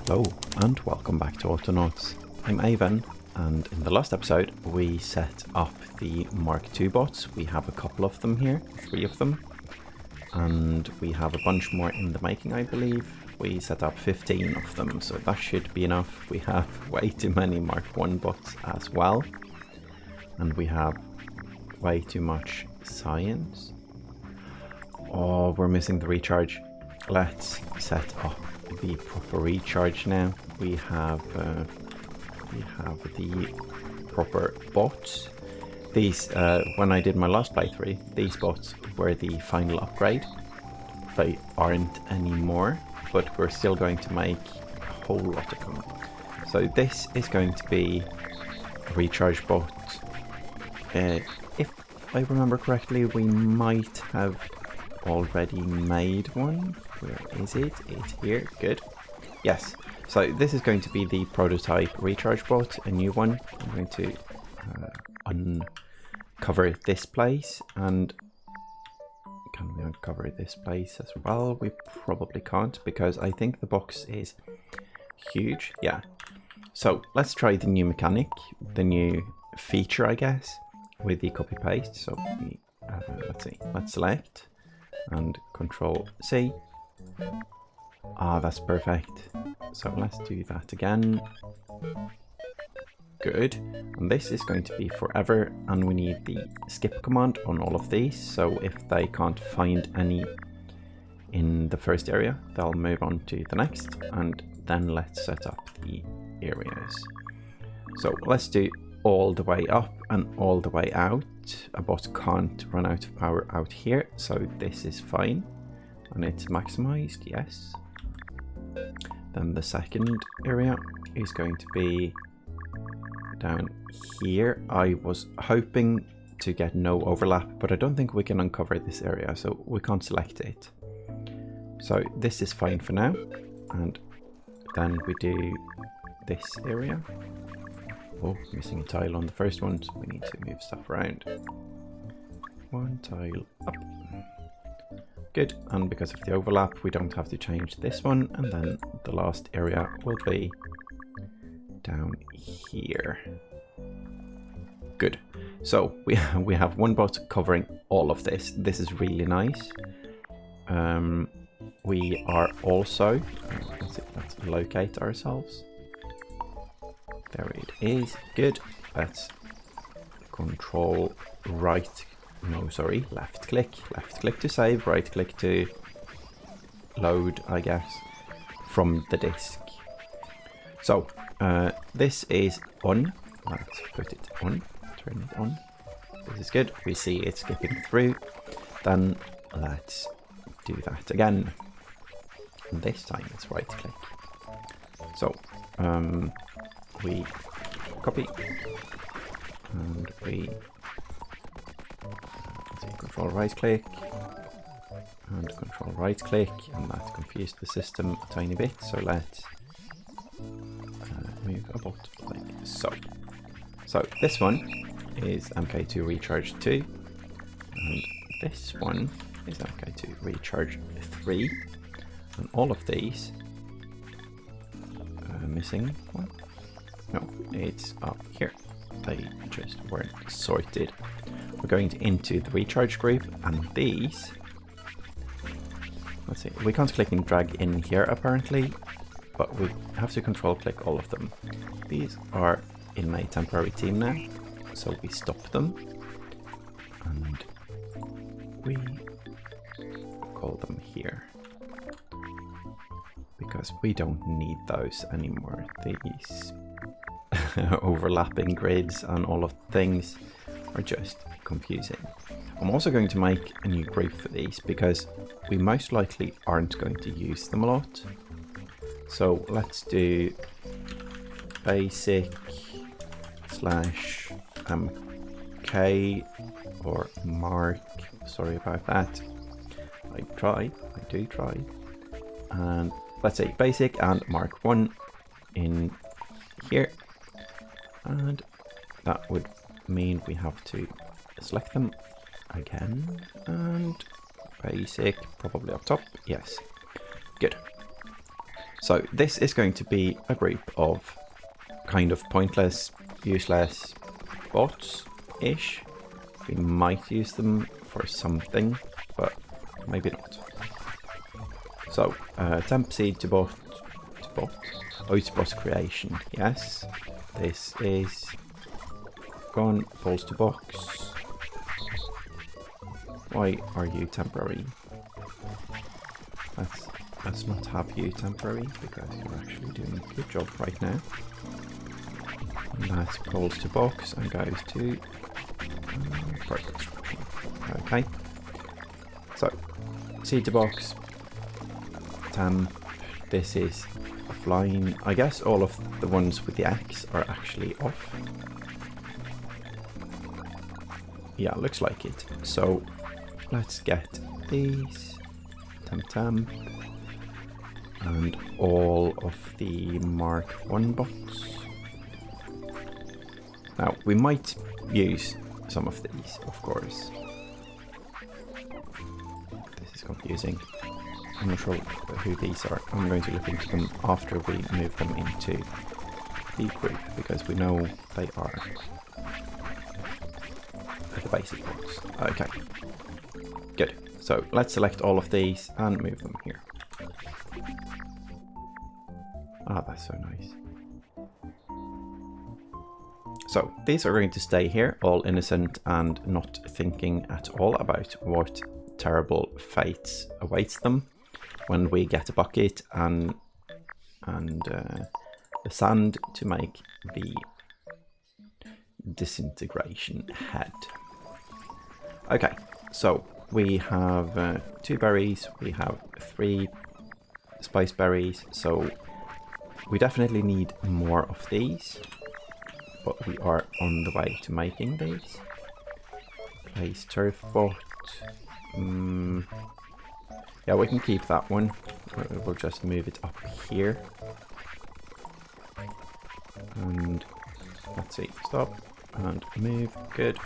Hello and welcome back to Autonauts. I'm Avon, and in the last episode we set up the Mark II bots. We have a couple of them here, 3 of them, and we have a bunch more in the making, I believe. We set up 15 of them, so that should be enough. We have way too many Mark I bots as well, and we have way too much science. Oh, we're missing the recharge. Let's set up the proper recharge now. We have the proper bots. These, when I did my last playthrough, these bots were the final upgrade. They aren't anymore, but we're still going to make a whole lot of them. So this is going to be a recharge bot. If I remember correctly, we might have already made one. Where is it? It's here. Good. Yes. So this is going to be the prototype recharge bot, a new one. I'm going to uncover this place, and can we uncover this place as well? We probably can't because I think the box is huge. Yeah. So let's try the new mechanic, the new feature, I guess, with the copy paste. So we, let's see. Let's select and Control C. Ah, that's perfect. So let's do that again. Good. And this is going to be forever, and we need the skip command on all of these. So if they can't find any in the first area, they'll move on to the next, and then let's set up the areas. So let's do all the way up and all the way out. A bot can't run out of power out here, so this is fine. And it's maximized, yes. Then the second area is going to be down here. I was hoping to get no overlap, but I don't think we can uncover this area, so we can't select it. So this is fine for now. And then we do this area. Oh, missing a tile on the first one, so we need to move stuff around. One tile up. Good, and because of the overlap, we don't have to change this one, and then the last area will be down here. Good. So we have one bot covering all of this. This is really nice. We are also, let's locate ourselves. There it is. Good. Let's control left click. Left click to save, right click to load, I guess, from the disk. So this is on. Let's put it on. Turn it on. This is good. We see it skipping through. Then let's do that again. And this time it's right click. So we copy and we control right click and control right click, and that confused the system a tiny bit, so let's move a bot like so. So this one is MK2 recharge 2, and this one is MK2 recharge 3, and all of these missing one. No, it's up here. They just weren't sorted. We're going into the recharge group, and these, let's see, we can't click and drag in here apparently, but we have to control click all of them. These are in my temporary team now, so we stop them and we call them here because we don't need those anymore. These overlapping grids and all of the things are just confusing. I'm also going to make a new group for these because we most likely aren't going to use them a lot. So let's do basic /MK or Mark. Sorry about that. I do try. And let's say basic and Mark 1 in here. And that would mean we have to select them again, and basic probably up top. Yes, good. So this is going to be a group of kind of pointless, useless bots-ish. We might use them for something, but maybe not. So, temp seed to bot, Autobot creation, yes. This is gone, falls to box. Why are you temporary? Let's not have you temporary, because you're actually doing a good job right now. And that falls to box and goes to product construction. Okay. So, seed to box. Temp. This is offline. I guess all of the ones with the X are actually off. Yeah, looks like it. So, let's get these. Temp. And all of the Mark 1 bots. Now, we might use some of these, of course. This is confusing. I'm not sure who these are. I'm going to look into them after we move them into the group, because we know they are the basic bots. Okay, good. So let's select all of these and move them here. Ah, that's so nice. So these are going to stay here, all innocent and not thinking at all about what terrible fates awaits them when we get a bucket and the sand to make the disintegration head. Okay, so we have 2 berries, we have 3 spice berries, so we definitely need more of these, but we are on the way to making these. Place turf bot. Yeah, we can keep that one. We'll just move it up here. And let's see, stop and move. Good.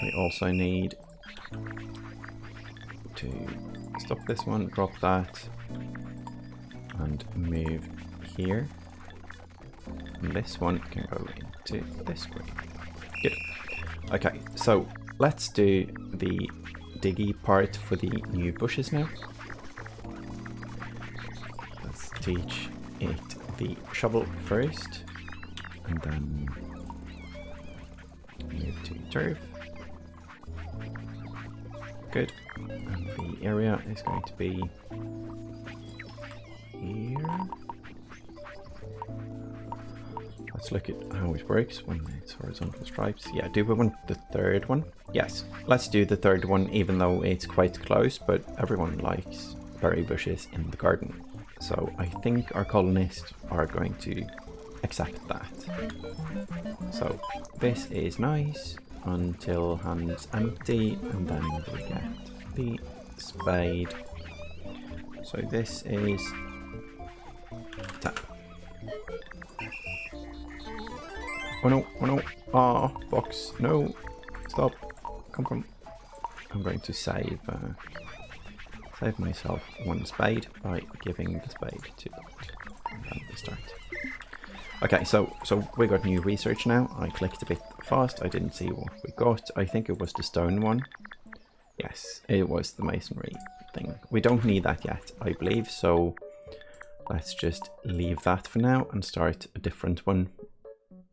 We also need to stop this one, drop that, and move here. And this one can go into this group. Good. Okay, so let's do the diggy part for the new bushes now. Let's teach it the shovel first, and then move to turf. Good. And the area is going to be here. Let's look at how it works when it's horizontal stripes. Yeah, do we want the third one? Yes, let's do the third one, even though it's quite close, but everyone likes berry bushes in the garden. So I think our colonists are going to accept that. So this is nice until hands empty, and then we get the spade. So this is tap. Oh no, oh no, ah, box, no, stop, come from. I'm going to save myself 1 spade by giving the spade to bot. And then we start. Okay, so we got new research now. I clicked a bit fast, I didn't see what we got. I think it was the stone one. Yes, it was the masonry thing. We don't need that yet, I believe, so let's just leave that for now and start a different one.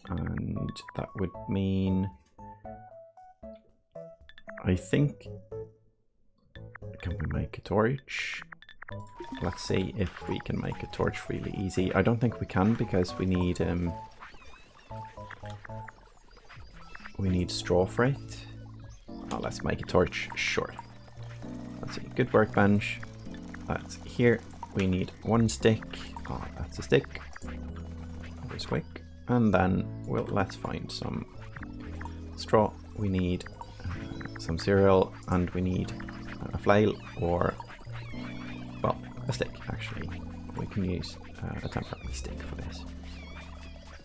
And that would mean, I think, can we make a torch? Let's see if we can make a torch really easy. I don't think we can, because we need straw for it. Oh, let's make a torch, sure. Let's see, good workbench. That's here. We need 1 stick. Oh, that's a stick. That was quick. And then, well, let's find some straw. We need some cereal, and we need a flail, or, well, a stick, actually. We can use a temporary stick for this.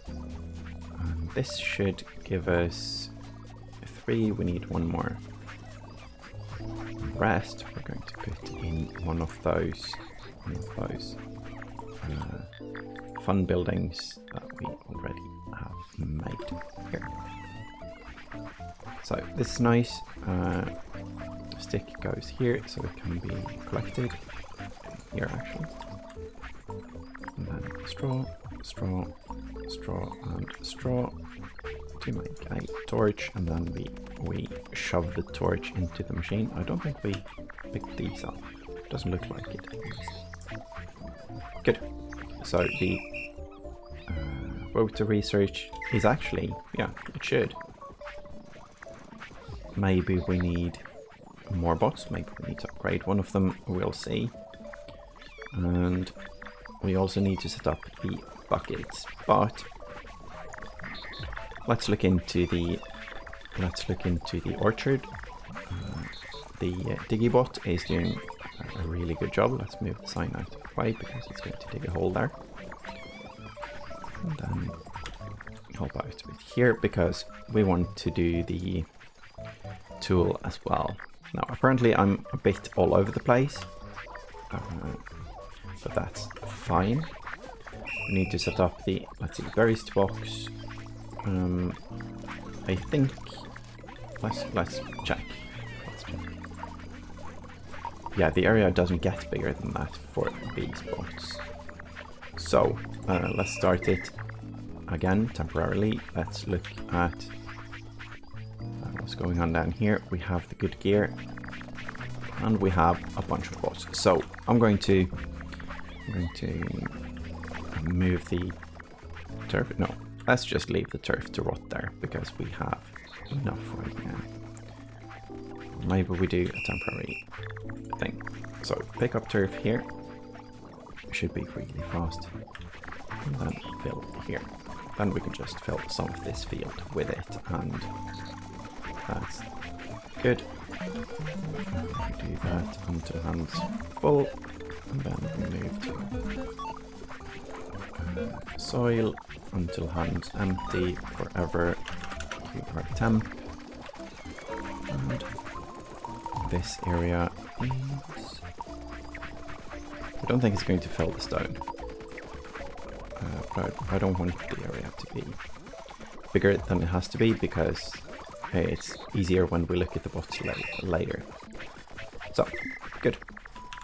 And this should give us 3. We need 1 more. The rest, we're going to put in one of those one of those fun buildings that we already have made here. So this is nice. Stick goes here, so it can be collected here actually. And then straw, straw, straw, and straw to make a torch, and then we shove the torch into the machine. I don't think we picked these up. Doesn't look like it. Good. So the rotor research is actually, yeah, it should. Maybe we need more bots. Maybe we need to upgrade one of them. We'll see. And we also need to set up the buckets. But let's look into the orchard. The Diggy bot is doing a really good job. Let's move the sign out of the way because it's going to dig a hole there. And then help out with here because we want to do the tool as well. Now apparently I'm a bit all over the place, but that's fine. We need to set up the, let's see, berries box. I think let's check. Yeah, the area doesn't get bigger than that for these bots. So let's start it again temporarily. Let's look at what's going on down here. We have the good gear and we have a bunch of bots. So I'm going to move the turf. No, let's just leave the turf to rot there because we have enough right now. Maybe we do a temporary thing. So pick up turf here. Should be really fast. And then fill here. Then we can just fill some of this field with it, and that's good. We do that until hands full, and then we move to soil until hands empty forever. You are temp. And this area is... I don't think it's going to fill the stone. But I don't want the area to be bigger than it has to be because it's easier when we look at the bots later. So, good.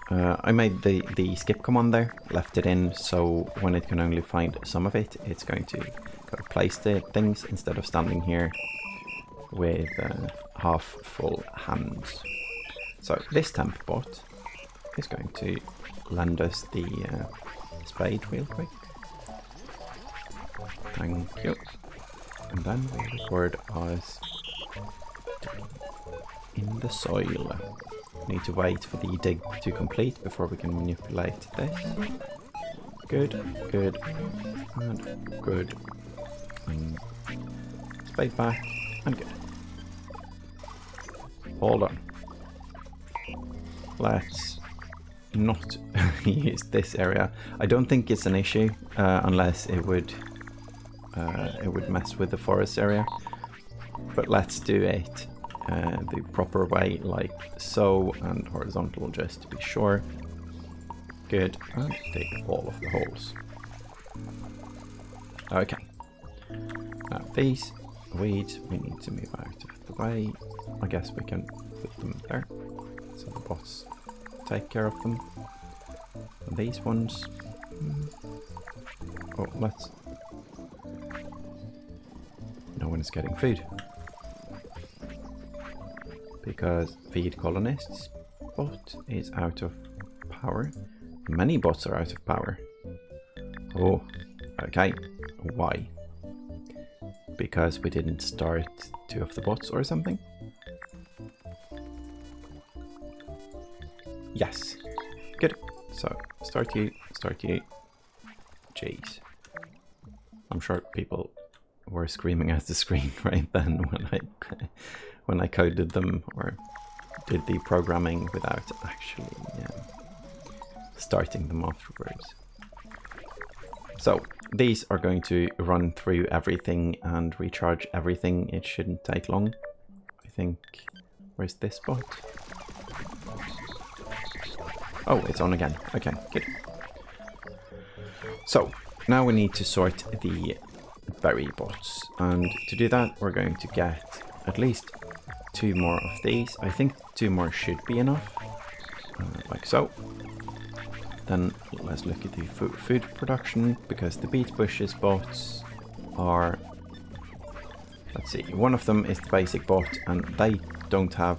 I made the skip command there, left it in, so when it can only find some of it, it's going to go place the things instead of standing here with half full hands. So this temp bot is going to lend us the spade real quick. Thank you. And then we record us in the soil. Need to wait for the dig to complete before we can manipulate this. Good, good, and good. And spade back, and good. Hold on. Let's not use this area. I don't think it's an issue unless it would mess with the forest area. But let's do it the proper way, like so, and horizontal just to be sure. Good, and dig all of the holes. Okay. Now these weeds we need to move out of the way. I guess we can put them there, so the bots take care of them. And these ones, oh, let's. No one is getting food because feed colonists bot is out of power. Many bots are out of power. Oh, okay. Why? Because we didn't start 2 of the bots or something? Yes. Good. So, start you. Jeez. I'm sure people were screaming at the screen right then when I coded them or did the programming without actually starting them afterwards. So these are going to run through everything and recharge everything. It shouldn't take long. I think, where's this bot? Oh, it's on again. Okay, good. So, now we need to sort the berry bots. And to do that, we're going to get at least 2 more of these. I think 2 more should be enough. Like so. Then let's look at the food production, because the beet bushes bots are... Let's see, one of them is the basic bot, and they don't have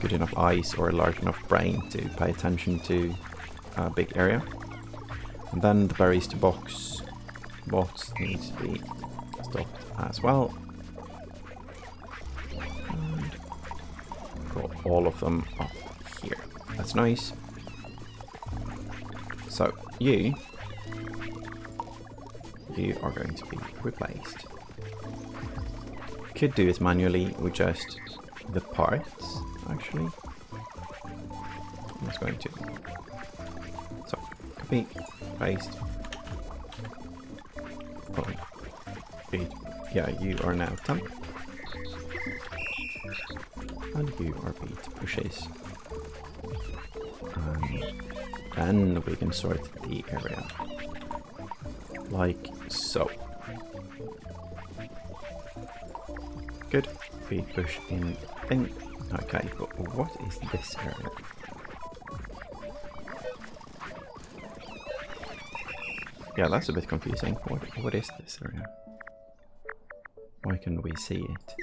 good enough eyes or a large enough brain to pay attention to a big area. And then the berries to box bots needs to be stopped as well. And got all of them up here. That's nice. So you are going to be replaced. Could do it manually with just the parts, actually. I'm just going to. So, copy, paste. Oh, beat. Yeah, you are now temp. And you are beat pushes. And then we can sort the area. Like so. Good. Beat push in thing. Okay, but what is this area? Yeah, that's a bit confusing. What is this area? Why can we see it?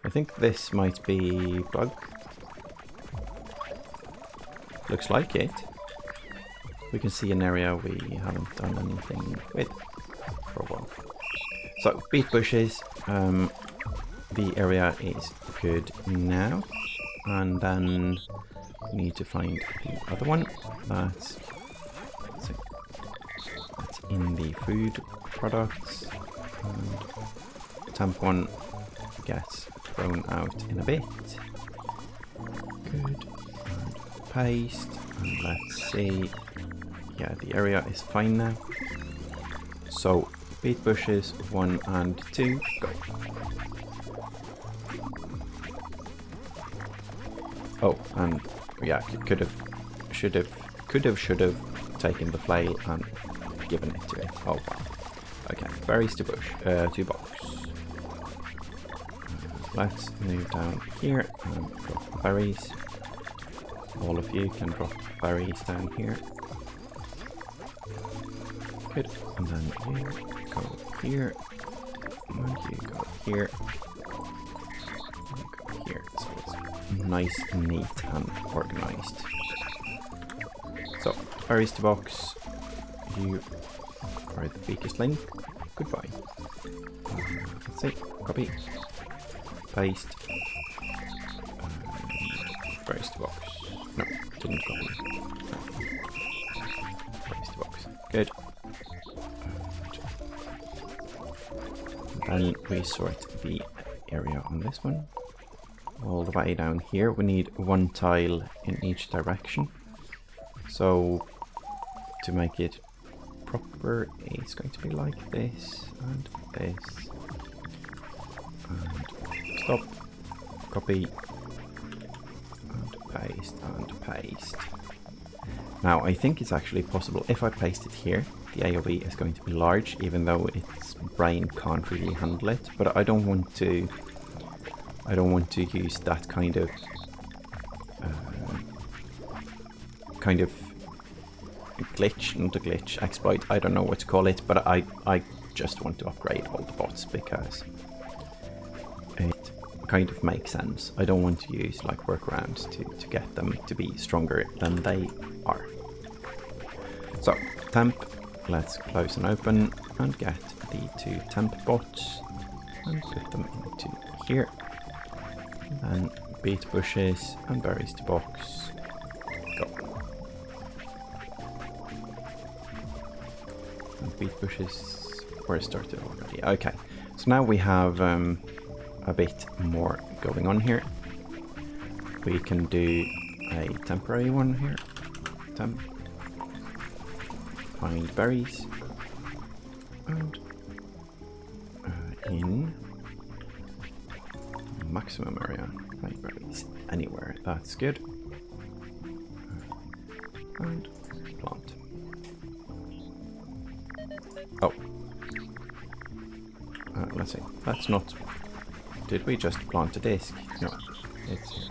I think this might be bug. Looks like it. We can see an area we haven't done anything with for a while. So, beet bushes. The area is good now. And then we need to find the other one. That's in the food products. And temp one gets thrown out in a bit. Good. And paste. And let's see. Yeah, the area is fine now. So, beet bushes 1 and 2, go. Oh, and yeah, could have taken the flail and given it to it. Oh wow. Okay, berries to bush, to box. Let's move down here and drop berries. All of you can drop berries down here. Good, and then you go here, and you go here, and you go here, so it's nice and neat and organized. So, berries to box, you are the weakest link, goodbye. Let's see, copy, paste, berries to box, no, didn't copy, no. Berries to box, good. And we sort the area on this one. All the way down here, we need 1 tile in each direction. So, to make it proper, it's going to be like this, and this. And stop, copy, and paste. Now, I think it's actually possible, if I paste it here, the AoE is going to be large, even though its brain can't really handle it. But I don't want to use that kind of glitch, not a glitch, exploit. I don't know what to call it, but I just want to upgrade all the bots because it kind of makes sense. I don't want to use like workarounds to get them to be stronger than they are. So, temp. Let's close and open and get the 2 temp bots and put them into here. And then beet bushes and berries to box. Go. And beet bushes were started already. Okay, so now we have a bit more going on here. We can do a temporary one here. Temp. Find berries, and in maximum area, find berries anywhere, that's good. and plant. Oh. Let's see. That's not... Did we just plant a disc? No. It's...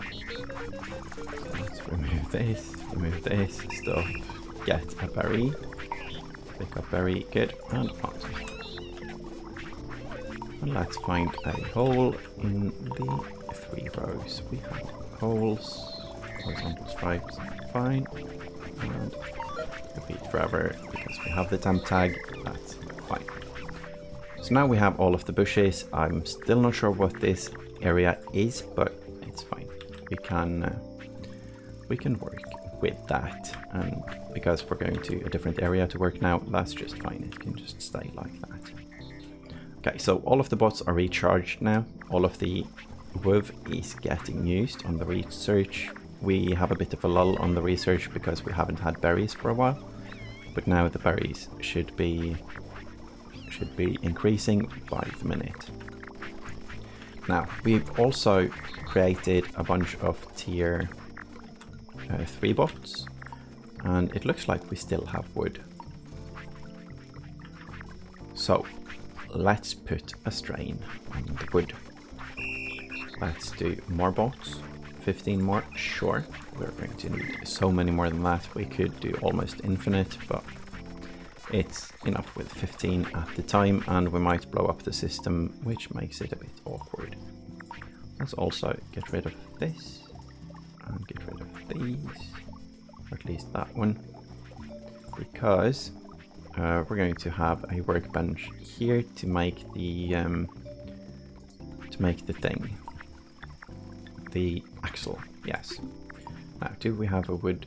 Let's remove this, stop, get a berry, pick up berry, good, and plant. And let's find a hole in the 3 rows. We have holes, horizontal stripes, fine, and repeat forever because we have the temp tag, that's fine. So now we have all of the bushes. I'm still not sure what this area is, but it's fine. We can work with that, and because we're going to a different area to work now, that's just fine. It can just stay like that. Okay, so all of the bots are recharged now. All of the WoW is getting used on the research. We have a bit of a lull on the research because we haven't had berries for a while, but now the berries should be increasing by the minute. Now, we've also created a bunch of tier 3 bots, and it looks like we still have wood. So, let's put a strain on the wood. Let's do more bots. 15 more, sure. We're going to need so many more than that. We could do almost infinite, but it's enough with 15 at the time, and we might blow up the system, which makes it a bit awkward. Let's also get rid of this, and get rid of these, or at least that one, because we're going to have a workbench here to make the thing, the axle. Yes. Now, do we have a wood?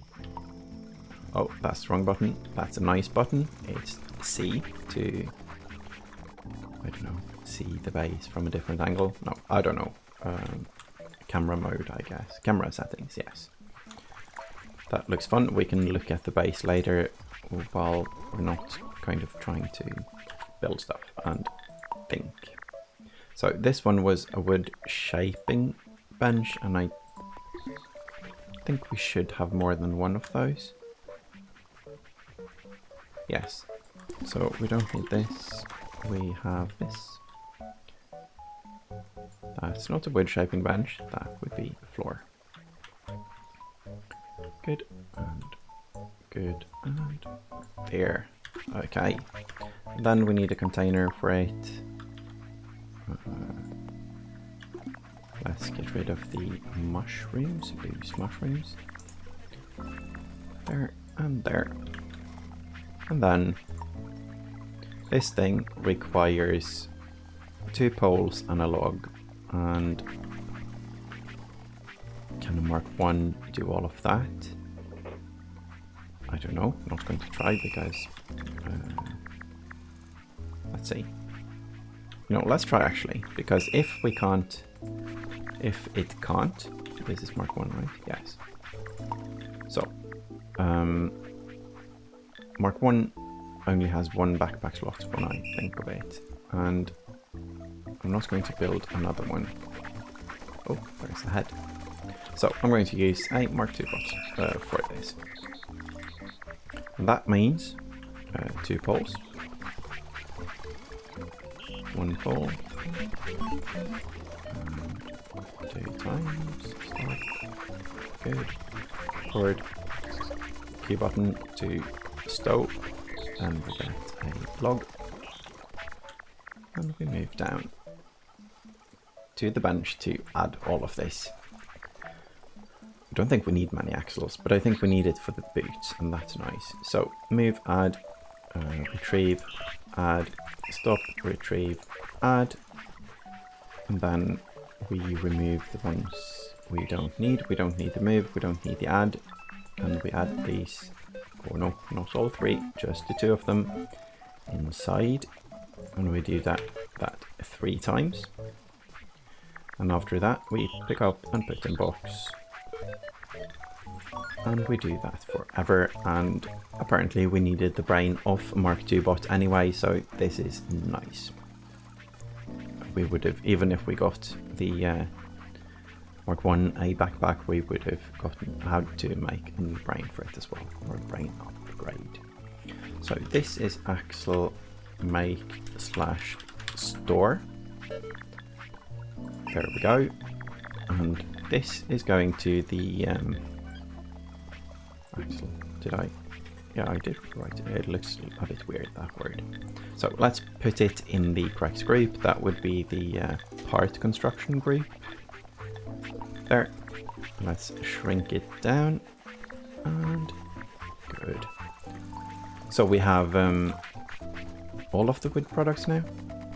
Oh, that's the wrong button. That's a nice button. It's C to, I don't know, see the base from a different angle. No, I don't know. Camera mode, I guess. Camera settings, yes. That looks fun. We can look at the base later while we're not kind of trying to build stuff and think. So this one was a wood shaping bench, and I think we should have more than one of those. Yes. So we don't need this. We have this. That's not a wood shaping bench, that would be a floor. Good, and good, and there. Okay. Then we need a container for it. Let's get rid of the mushrooms, loose mushrooms. There, and there. And then this thing requires 2 poles and a log. And can a Mark 1 do all of that? I don't know. I'm not going to try because let's see. No, let's try actually, because if it can't, this is Mark 1, right? Yes. So Mark 1 only has 1 backpack slot when I think of it, and I'm not going to build another one. Oh, there's the head. So I'm going to use a Mark 2 bot for this. And that means 2 poles. 1 pole. And 2 times. Start. Good. Forward. Q button to stow. And we get a log. And we move down to the bench to add all of this. I don't think we need many axles, but I think we need it for the boots, and that's nice. So move, add, retrieve, add, stop, retrieve, add, and then we remove the ones we don't need. We don't need the move, we don't need the add, and we add these, or no, not all 3, just the 2 of them inside, and we do that 3 times. And after that, we pick up and put in box. And we do that forever. And apparently we needed the brain of Mark II bot anyway, so this is nice. We would have, even if we got the Mark 1, a backpack, we would have gotten how to make a new brain for it as well, or a brain upgrade. So this is Axel make / store. There we go. And this is going to the Axel, did I? Yeah, I did write it. It looks a bit weird, that word. So let's put it in the correct group. That would be the part construction group. There. Let's shrink it down. And good. So we have all of the wood products now.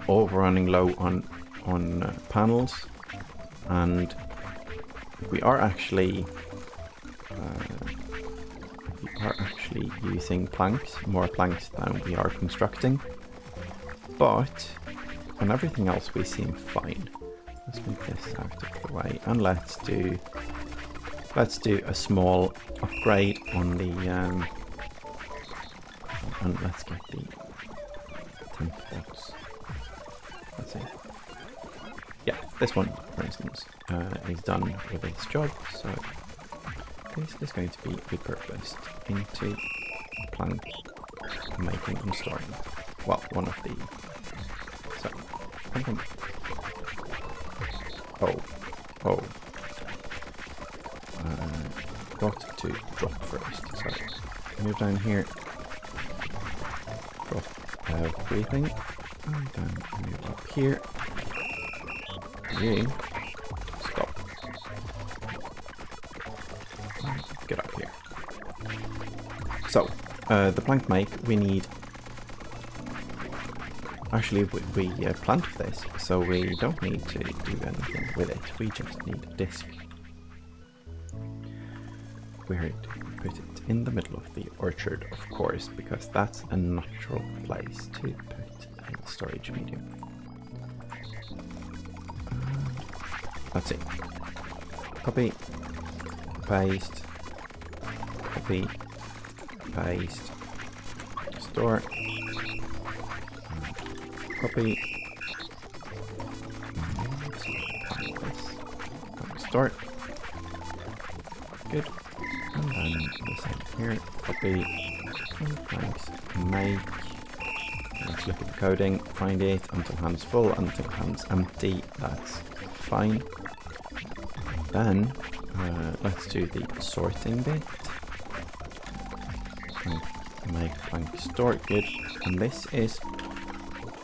All running low on panels. And we are actually using planks, more planks than we are constructing, but on everything else we seem fine. Let's move this out of the way, and let's do a small upgrade on the and let's get the temp box. Let's see. Yeah, this one, for instance, is done with its job, so this is going to be repurposed into plank making and storing. Well, one of the... So, got to drop first. So, move down here, drop everything, and then move up here. You stop. Get up here. So, the plank make, we need... Actually, we plant this, so we don't need to do anything with it. We just need a disc. Where do we put it? In the middle of the orchard, of course, because that's a natural place to put a storage medium. Let's see. Copy, paste, copy, paste, store, copy, store, good, and then the same here, copy, and thanks, make, let's look at the coding, find it until hand's full, until hand's empty, that's fine. Then let's do the sorting bit. Make plank store, good. And this is,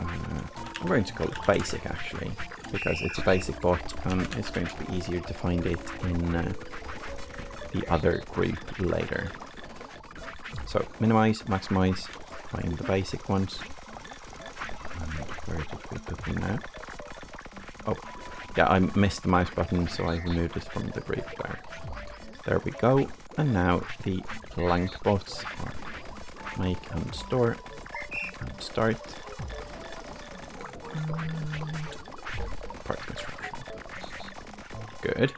I'm going to call it basic actually, because it's a basic bot and it's going to be easier to find it in the other group later. So minimize, maximize, find the basic ones. And where did we put them now? Oh. Yeah, I missed the mouse button, so I removed it from the group there. There we go. And now the plank bots are make and store and start. And part construction. Good.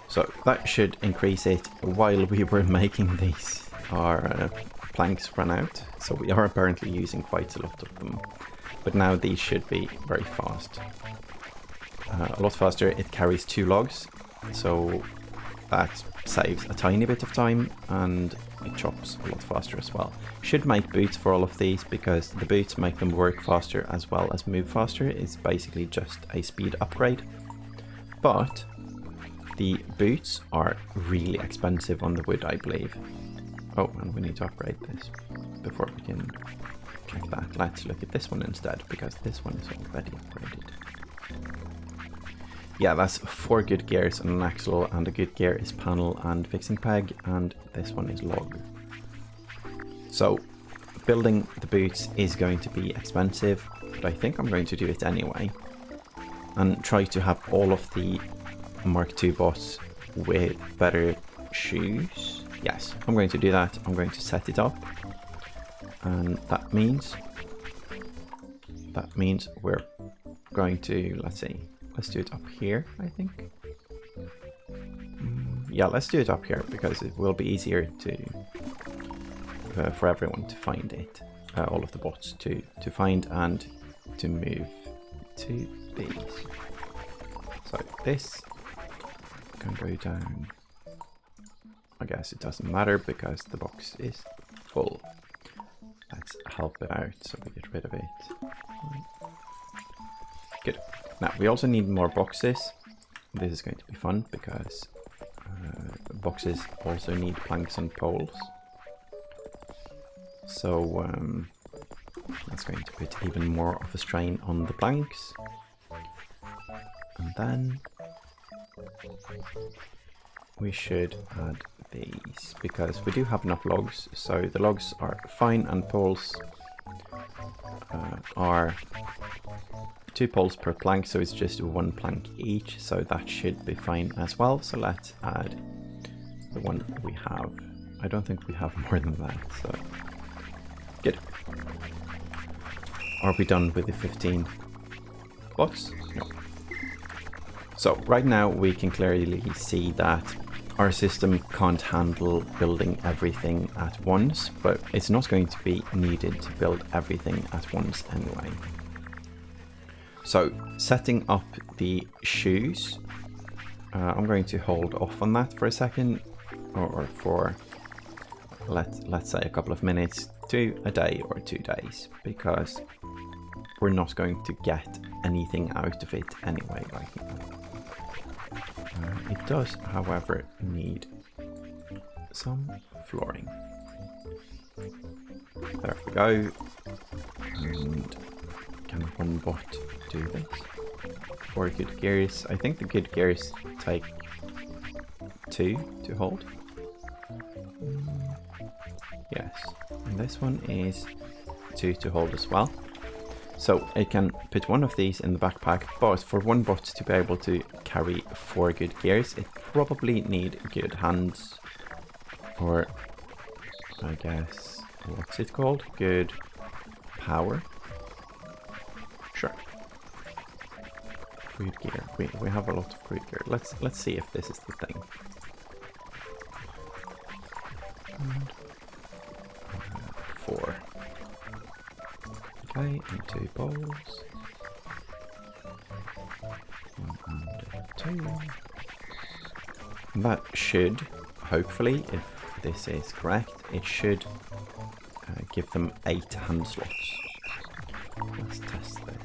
So that should increase it. While we were making these, our planks ran out. So we are apparently using quite a lot of them. But now these should be very fast. A lot faster. It carries 2 logs, so that saves a tiny bit of time, and it chops a lot faster as well. Should make boots for all of these, because the boots make them work faster as well as move faster. It's basically just a speed upgrade. But the boots are really expensive on the wood, I believe. Oh, and we need to upgrade this before we can check that. Let's look at this one instead, because this one is already upgraded. Yeah, that's 4 good gears and an axle, and a good gear is panel and fixing peg, and this one is log. So building the boots is going to be expensive, but I think I'm going to do it anyway, and try to have all of the Mark II bots with better shoes. Yes, I'm going to do that. I'm going to set it up, and that means we're going to, let's see, let's do it up here, I think. Yeah, let's do it up here, because it will be easier to for everyone to find it, all of the bots to find and to move to these. So this can go down. I guess it doesn't matter because the box is full. Let's help it out so we get rid of it. Good. Now we also need more boxes. This is going to be fun because boxes also need planks and poles. So that's going to put even more of a strain on the planks. And then we should add these because we do have enough logs. So the logs are fine and poles are 2 poles per plank, so it's just 1 plank each, so that should be fine as well. So let's add the one we have. I don't think we have more than that, so good. Are we done with the 15 bots? No. So right now we can clearly see that our system can't handle building everything at once, but it's not going to be needed to build everything at once anyway. So setting up the shoes, I'm going to hold off on that for a second, or for let's say a couple of minutes to a day or 2 days, because we're not going to get anything out of it anyway right now. It does, however, need some flooring. There we go. And can one bot do this? 4 good gears. I think the good gears take 2 to hold. Yes. And this one is 2 to hold as well. So I can put one of these in the backpack, but for one bot to be able to carry 4 good gears, it probably need good hands, or I guess, what's it called? Good power? Sure. Crude gear. We have a lot of crude gear. Let's see if this is the thing. And, 4. Okay, and 2 bowls. 1 and 2. And that should, hopefully, if this is correct, it should give them 8 hand slots. Let's test this.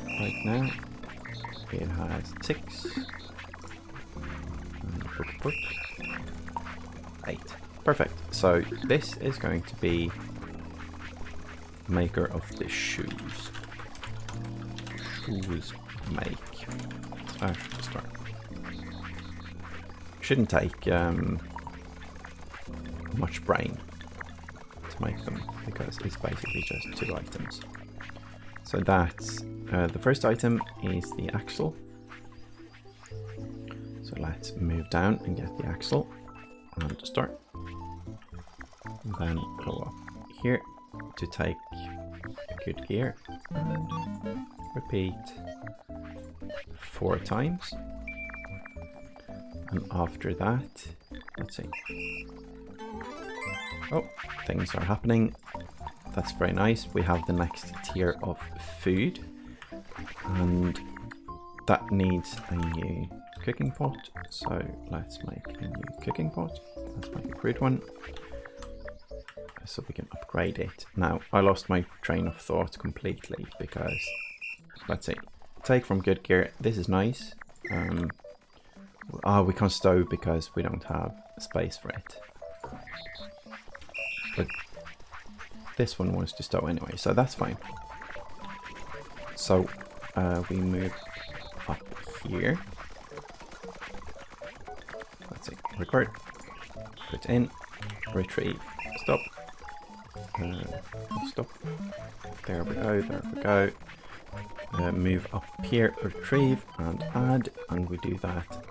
Right now, it has 6. And 8. Perfect. So this is going to be maker of the shoes. Shoes make. I should start. Shouldn't take much brain to make them, because it's basically just 2 items. So that's the first item is the axle. So let's move down and get the axle and start. And then go up here to take good gear and repeat 4 times. And after that, let's see. Oh, things are happening. That's very nice. We have the next tier of food, and that needs a new cooking pot. So let's make a new cooking pot. Let's make a crude one, so we can upgrade it. Now, I lost my train of thought completely, because let's see. Take from good gear. This is nice. We can't stow because we don't have space for it. But this one wants to stow anyway, so that's fine. So we move up here. Let's see. Record. Put in. Retrieve. Stop. Stop. There we go. There we go. Move up here. Retrieve and add, and we do that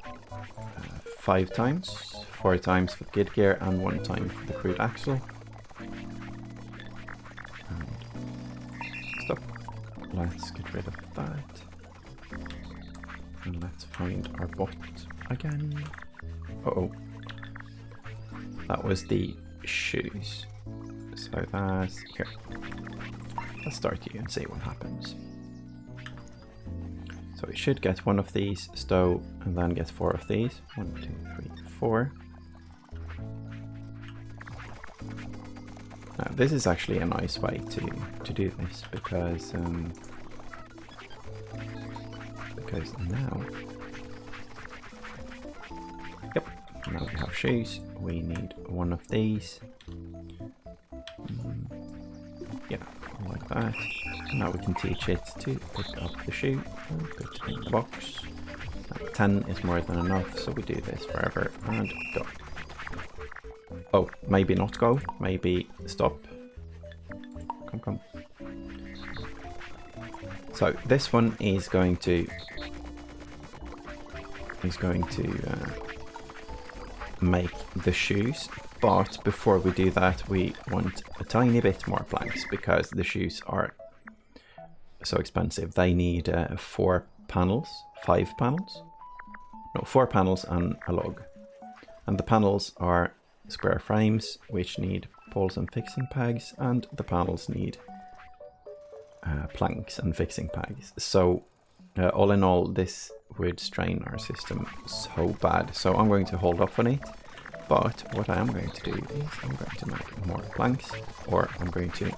5 times. 4 times for good gear and 1 time for the crude axle. Stop. Let's get rid of that. And let's find our bot again. Uh-oh. That was the shoes. So that's here. Let's start you and see what happens. So it should get one of these stove and then get 4 of these. 1, 2, 3, 4. Now, this is actually a nice way to do this because now, yep, now we have shoes. We need one of these. Yeah, like that. Now we can teach it to pick up the shoe and put it in the box. 10 is more than enough, so we do this forever and go. Oh, maybe not go, maybe stop. Come. So this one is going to make the shoes, but before we do that we want a tiny bit more planks because the shoes are so expensive. They need 4 panels, 5 panels? No, 4 panels and a log. And the panels are square frames which need poles and fixing pegs, and the panels need planks and fixing pegs. So all in all, this would strain our system so bad. So I'm going to hold off on it. But what I am going to do is I'm going to make more planks, or I'm going to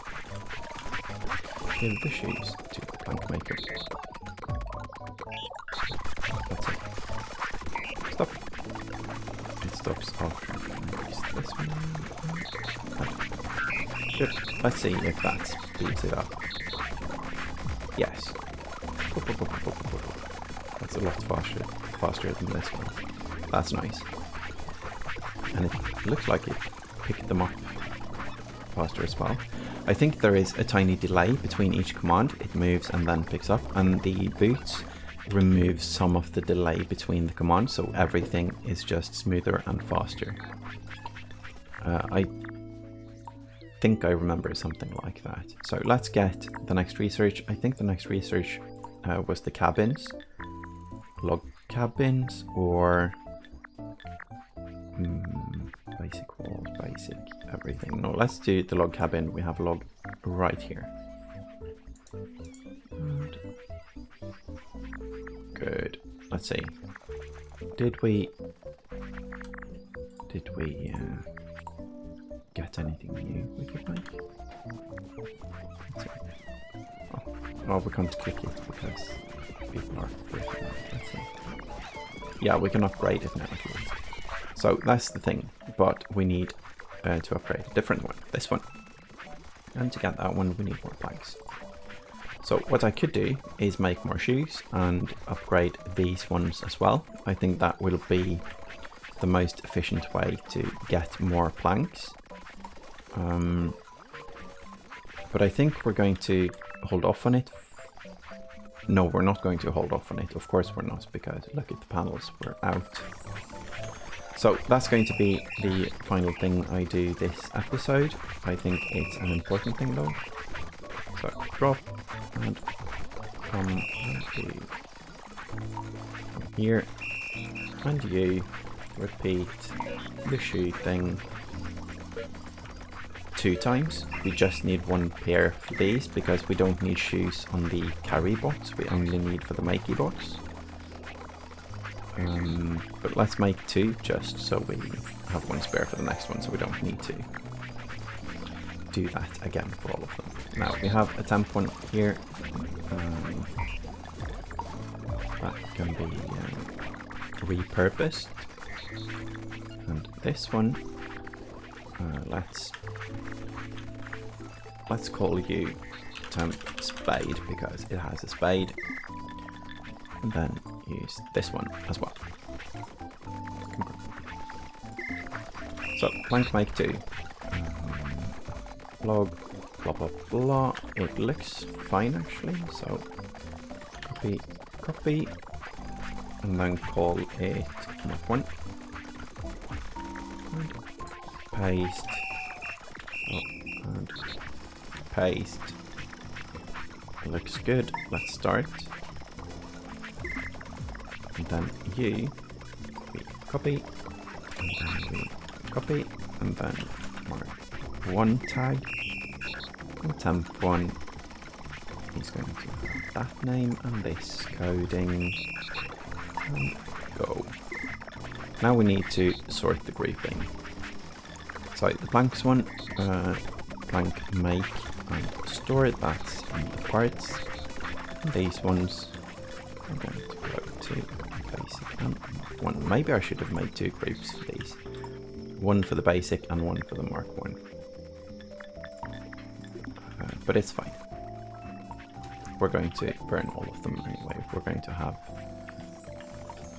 give the shoes to the plank maker. That's it. Stop. It stops after I use this one. Good. Let's see if that speeds it up. Yes. That's a lot faster than this one. That's nice. And it looks like it picked them up faster as well. I think there is a tiny delay between each command. It moves and then picks up, and the boots remove some of the delay between the commands, so everything is just smoother and faster. I think I remember something like that. So let's get the next research. I think the next research was the cabins. Log cabins or basic walls, basic everything. No, let's do the log cabin. We have a log right here. And good. Let's see. Did we get anything new we could make? Let's see. Oh, we can't click it because people are breaking it. Let's see. Yeah, we can upgrade it now if you want. So that's the thing, but we need to upgrade a different one, this one. And to get that one, we need more planks. So what I could do is make more shoes and upgrade these ones as well. I think that will be the most efficient way to get more planks. But I think we're going to hold off on it. No, we're not going to hold off on it. Of course we're not, because look at the panels, we're out. So that's going to be the final thing I do this episode. I think it's an important thing though. So drop and come to here, and you repeat the shoe thing 2 times. We just need 1 pair for these because we don't need shoes on the carry bots, we only need for the makey bots. But let's make 2 just so we have 1 spare for the next one, so we don't need to do that again for all of them. Now we have a temp one here. That can be repurposed. And this one, let's call you temp spade because it has a spade. And then use this one as well. So plank make 2. Log blah blah blah. It looks fine actually. So copy, and then call it map 1. And paste. And paste. Looks good. Let's start. And then we copy, and then we copy, and then mark 1 tag, and temp 1, is going to have that name and this coding. And go. Now we need to sort the grouping. So the blanks one, blank make and store, that's in the parts. And these ones are going to go to basic and one. Maybe I should have made two groups for these. One for the basic and one for the Mark 1. But it's fine. We're going to burn all of them anyway. We're going to have,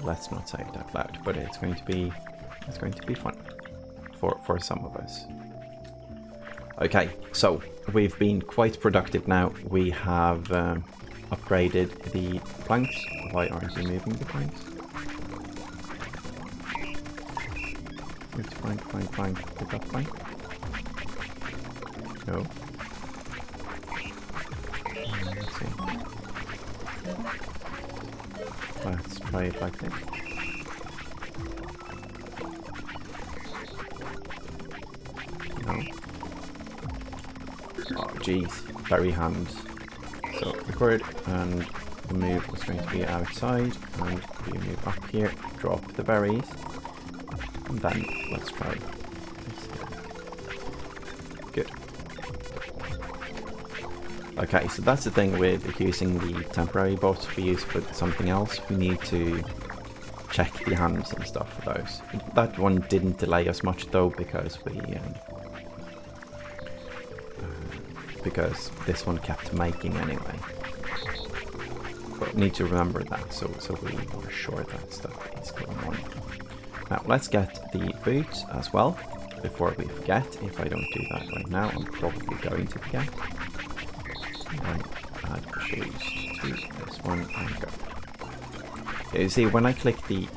let's not say it out loud, but it's going to be fun for some of us. Okay, so we've been quite productive now. We have upgraded the planks. Why aren't you moving the planks? Move to plank, plank, plank. Pick up plank. No. Let's see. Let's try it like this. No. Oh jeez, berry hands. So record, and the move was going to be outside, and we move up here, drop the berries, and then let's try this here. Good. Okay, so that's the thing with using the temporary bots we use for something else. We need to check the hands and stuff for those. That one didn't delay us much though, because because this one kept making anyway. But we need to remember that, so we are sure that stuff is going on. Now let's get the boots as well, before we forget. If I don't do that right now, I'm probably going to forget. And add shoes to this one and go. Okay, you see, when I click the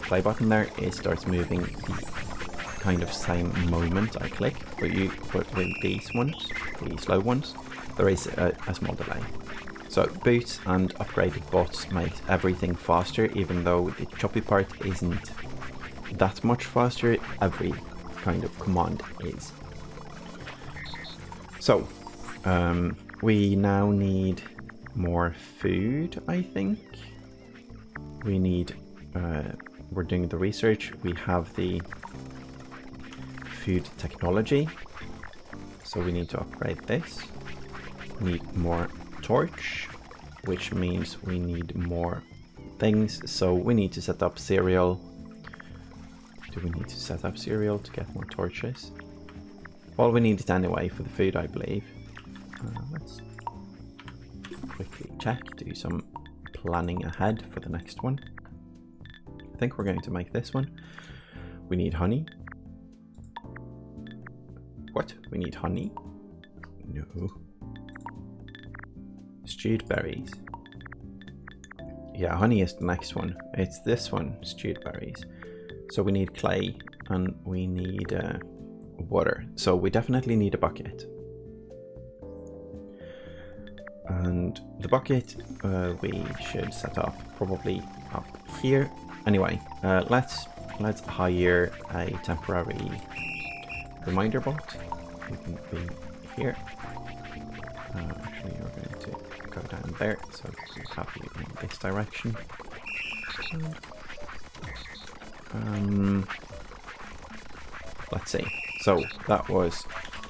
play button there, it starts moving the kind of same moment I click. But with these ones, the slow ones, there is a small delay. So boots and upgraded bots make everything faster, even though the choppy part isn't that much faster. Every kind of command is. So we now need more food, I think. We need, we're doing the research. We have the food technology, so we need to upgrade this. We need more torch, which means we need more things, so we need to set up cereal. Do we need to set up cereal to get more torches? Well, we need it anyway for the food, I believe. Let's quickly check, do some planning ahead for the next one. I think we're going to make this one. We need honey. What? We need honey? No. Stewed berries. Yeah, honey is the next one. It's this one, stewed berries. So we need clay and we need water. So we definitely need a bucket. And the bucket we should set up probably up here. Anyway, let's hire a temporary reminder bot. You can be here. Actually, you're going to go down there, so we have you in this direction. Let's see. So that was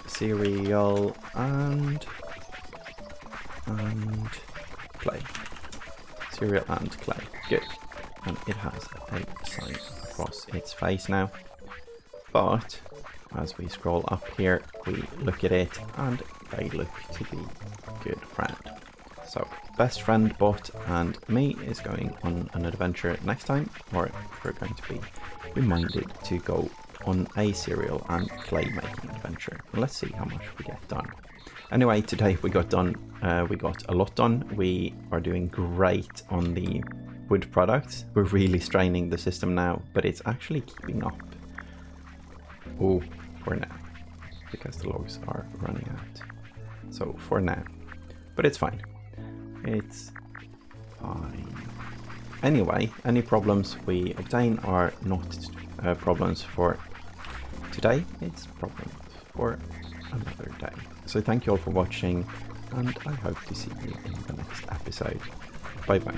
cereal and clay. Cereal and clay. Good. And it has a sign across its face now. But as we scroll up here, we look at it and they look to be good friend. So best friend bot and me is going on an adventure next time, or we're going to be reminded to go on a cereal and clay making adventure. Let's see how much we get done. Anyway, today we got done. We got a lot done. We are doing great on the wood products. We're really straining the system now, but it's actually keeping up. Oh, for now, because the logs are running out. So for now, but it's fine. It's fine. Anyway, any problems we obtain are not problems for today. It's problems for another day. So thank you all for watching. and I hope to see you in the next episode. Bye bye.